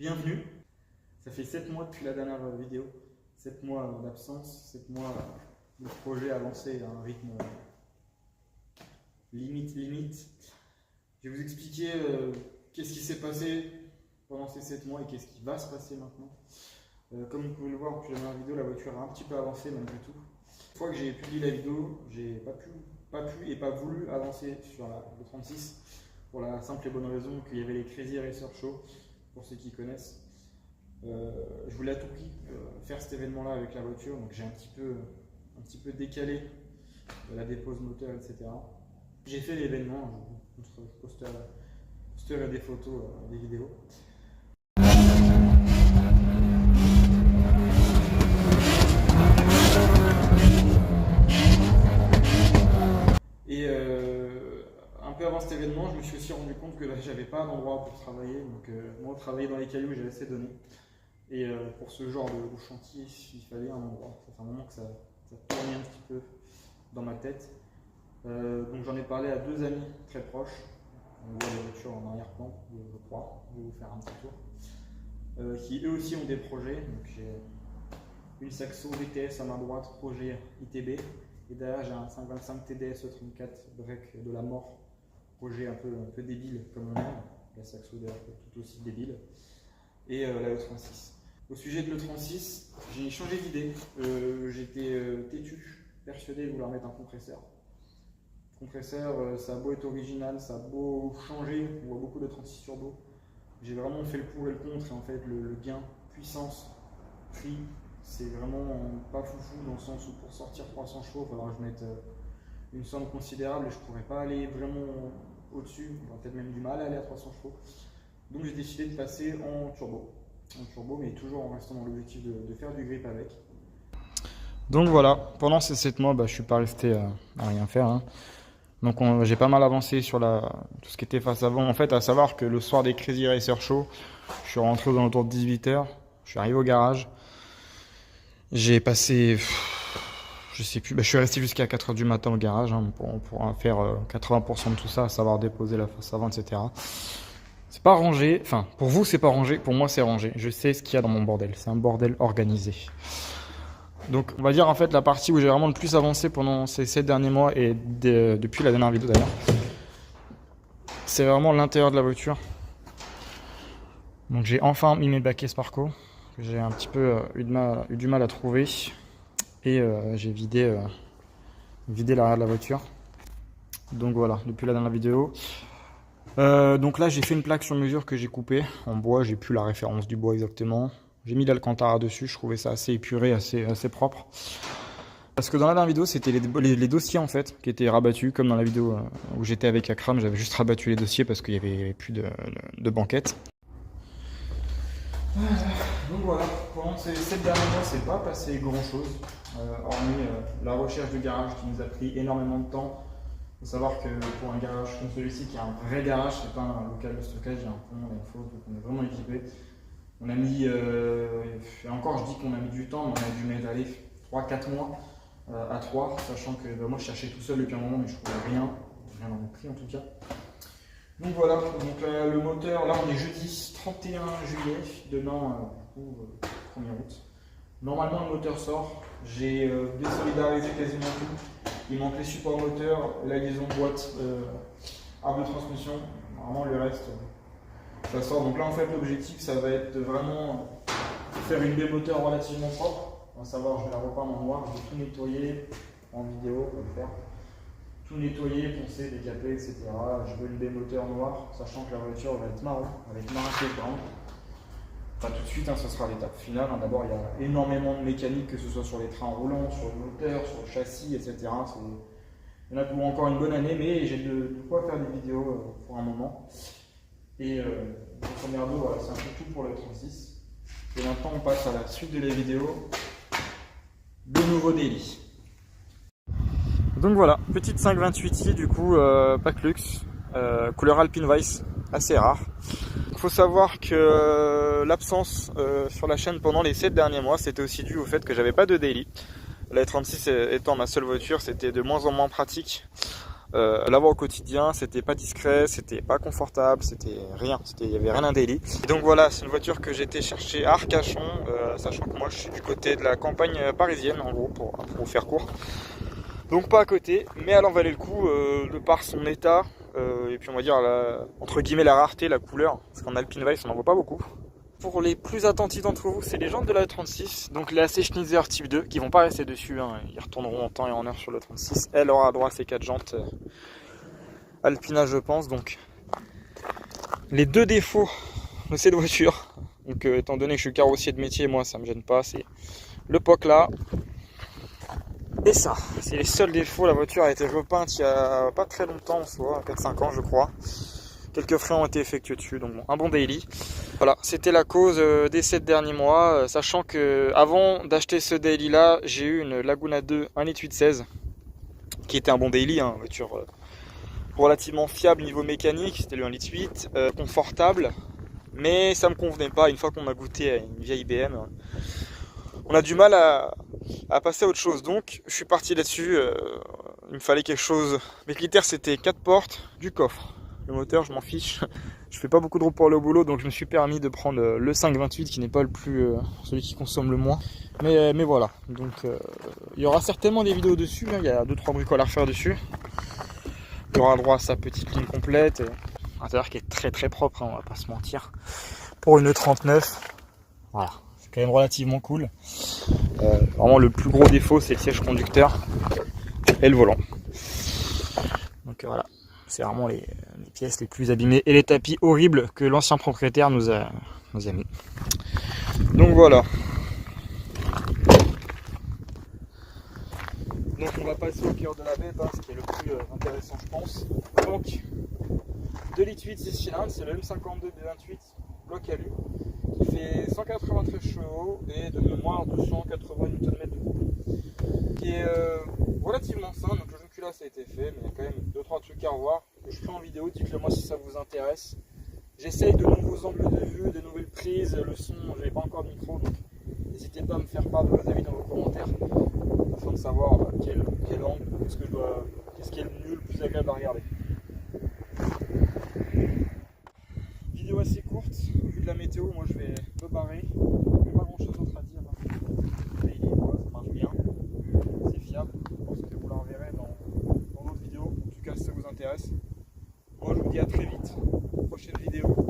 Bienvenue. Ça fait 7 mois depuis la dernière vidéo, 7 mois d'absence, 7 mois de projet avancé à un rythme limite. Je vais vous expliquer qu'est-ce qui s'est passé pendant ces 7 mois et qu'est-ce qui va se passer maintenant. Comme vous pouvez le voir depuis la dernière vidéo, la voiture a un petit peu avancé malgré tout. Une fois que j'ai publié la vidéo, j'ai pas pu et pas voulu avancer sur le 36 pour la simple et bonne raison qu'il y avait les Crazy Racer Show, pour ceux qui connaissent. Je voulais à tout prix faire cet événement là avec la voiture, donc j'ai un petit peu décalé la dépose moteur, etc. J'ai fait l'événement, je vous posterai des photos, des vidéos. Et un peu avant cet événement, je me suis aussi rendu compte que j'avais pas d'endroit pour travailler. Donc moi, travailler dans les cailloux, j'ai assez donné. Et pour ce genre de chantier, il fallait un endroit. Ça fait un moment que ça tournait un petit peu dans ma tête. Donc j'en ai parlé à 2 amis très proches. On voit les voitures en arrière-plan, je crois. Je vais vous faire un petit tour. Qui eux aussi ont des projets. Donc j'ai une Saxo VTS à ma droite, projet ITB. Et derrière, j'ai un 525 TDS E34 break de la mort, projet un peu débile comme on aime. La Saxo d'ailleurs tout aussi débile. Et la E36. Au sujet de l'E36, j'ai changé d'idée. J'étais têtu, persuadé de vouloir mettre un compresseur. Compresseur, ça a beau être original, ça a beau changer, on voit beaucoup de 36 turbo. J'ai vraiment fait le pour et le contre, et en fait le gain, puissance, prix, c'est vraiment pas foufou dans le sens où pour sortir 300 chevaux, il faudra que je mette une somme considérable et je pourrais pas aller vraiment au-dessus, j'aurais peut-être même du mal à aller à 300 chevaux. Donc j'ai décidé de passer en turbo, mais toujours en restant dans l'objectif de faire du grip avec. Donc voilà, pendant ces 7 mois, je suis pas resté à rien faire. Hein. Donc j'ai pas mal avancé sur tout ce qui était face avant. En fait, à savoir que le soir des Crazy Racer Show, je suis rentré aux alentours de 18 h, je suis arrivé au garage. J'ai passé, je sais plus, je suis resté jusqu'à 4 h du matin au garage hein, pour faire 80% de tout ça, à savoir déposer la face avant, etc. C'est pas rangé, enfin pour vous c'est pas rangé, pour moi c'est rangé. Je sais ce qu'il y a dans mon bordel, c'est un bordel organisé. Donc on va dire en fait la partie où j'ai vraiment le plus avancé pendant ces 7 derniers mois et depuis la dernière vidéo d'ailleurs, c'est vraiment l'intérieur de la voiture. Donc j'ai enfin mis mes baquets Sparco, que j'ai un petit peu eu du mal à trouver, et j'ai vidé l'arrière de la voiture. Donc voilà, depuis la dernière vidéo. Donc là j'ai fait une plaque sur mesure que j'ai coupée en bois, j'ai plus la référence du bois exactement. J'ai mis l'Alcantara dessus, je trouvais ça assez épuré, assez propre. Parce que dans la dernière vidéo c'était les dossiers en fait qui étaient rabattus, comme dans la vidéo où j'étais avec Akram, j'avais juste rabattu les dossiers parce qu'il n'y avait plus de banquette. Donc voilà, pendant ces 7 derniers mois, c'est pas passé grand chose, hormis la recherche de garage qui nous a pris énormément de temps. Il faut savoir que pour un garage comme celui-ci, qui est un vrai garage, c'est pas un local de stockage, il y a un pont, il y a une fosse, donc on est vraiment équipé. On a mis, et encore je dis qu'on a mis du temps, mais on a dû mettre 3-4 mois à 3, sachant que moi je cherchais tout seul depuis un moment, mais je trouvais rien dans le prix en tout cas. Donc voilà, donc le moteur, là on est jeudi 31 juillet, demain, 1er août. Normalement le moteur sort, j'ai désolidarisé quasiment tout. Il manque les supports moteurs, la liaison boîte, arbre de transmission, normalement le reste ça sort. Donc là en fait l'objectif ça va être de vraiment faire une baie moteur relativement propre, à savoir je vais la repeindre en noir, je vais tout nettoyer en vidéo, on va le faire. Tout nettoyer, poncer, décaper, etc. Je veux une baie moteur noire, sachant que la voiture va être marron, avec marron transparent. Enfin tout de suite, ce sera l'étape finale. D'abord, il y a énormément de mécanique, que ce soit sur les trains roulants, sur le moteur, sur le châssis, etc. Il y en a pour encore une bonne année, mais j'ai de quoi faire des vidéos pour un moment. Et grosso merdo, voilà, c'est un peu tout pour le 36. Et maintenant, on passe à la suite de la vidéo. De nouveaux délits. Donc voilà, petite 528i du coup, pack luxe, couleur Alpine Weiss, assez rare. Il faut savoir que l'absence sur la chaîne pendant les 7 derniers mois, c'était aussi dû au fait que j'avais pas de daily. La E36 étant ma seule voiture, c'était de moins en moins pratique L'avoir au quotidien, c'était pas discret, c'était pas confortable, c'était rien, il y avait rien d'un daily. Et donc voilà, c'est une voiture que j'ai été chercher à Arcachon, sachant que moi je suis du côté de la campagne parisienne en gros, pour vous faire court. Donc pas à côté, mais elle en valait le coup de par son état, et puis on va dire entre guillemets la rareté, la couleur, parce qu'en Alpine Vice on n'en voit pas beaucoup. Pour les plus attentifs d'entre vous, c'est les jantes de la E36, donc les AC Schnitzer type 2, qui vont pas rester dessus, hein. Ils retourneront en temps et en heure sur le 36. Elle aura droit à ces 4 jantes Alpina, je pense. Donc les deux défauts de cette voiture, donc étant donné que je suis carrossier de métier, moi ça me gêne pas, c'est le POC là et ça. C'est les seuls défauts. La voiture a été repeinte il y a pas très longtemps, en soi, 4-5 ans je crois. Quelques frais ont été effectués dessus, donc bon, un bon daily. Voilà, c'était la cause des 7 derniers mois, sachant que avant d'acheter ce daily là, j'ai eu une Laguna 2 1.8/16 qui était un bon daily, hein, voiture relativement fiable niveau mécanique, c'était le 1.8, confortable, mais ça me convenait pas. Une fois qu'on a goûté à une vieille BM, on a du mal à passer à autre chose, donc je suis parti là-dessus. Il me fallait quelque chose. Mes critères c'était 4 portes, du coffre. Le moteur, je m'en fiche. Je fais pas beaucoup de route pour aller au boulot, donc je me suis permis de prendre le 528 qui n'est pas le plus celui qui consomme le moins. Mais voilà. Donc il y aura certainement des vidéos dessus. Hein. Il y a 2-3 bricoles à refaire dessus. Il aura droit à sa petite ligne complète. Un intérieur qui est très très propre, hein, on va pas se mentir. Pour une E39, voilà, c'est quand même relativement cool. Vraiment le plus gros défaut c'est le siège conducteur et le volant. Donc voilà. C'est vraiment les pièces les plus abîmées et les tapis horribles que l'ancien propriétaire nous a mis. Donc voilà. Donc on va passer au cœur de la bête, hein, ce qui est le plus intéressant je pense. Donc 2,8 litres 6 cylindres, c'est le M52 B28 bloc alu qui fait 193 chevaux et de mémoire 280 Nm de couple. Qui est relativement sain, donc le jeu culasse a été fait, mais il y a quand même 2-3 trucs à revoir que je ferai en vidéo. Dites-le moi si ça vous intéresse. J'essaye de nouveaux angles de vue, de nouvelles prises, le son, je n'avais pas encore de micro, donc n'hésitez pas à me faire part de vos avis dans vos commentaires afin de savoir quel angle, qu'est-ce qui est le mieux, le plus agréable à regarder. Vidéo assez courte, au vu de la météo, moi je vais me barrer. Il n'y a pas grand chose d'autre à dire. Ça marche bien, c'est fiable. Je pense que vous la reverrez dans d'autres vidéos. En tout cas, si ça vous intéresse. Moi je vous dis à très vite. Prochaine vidéo.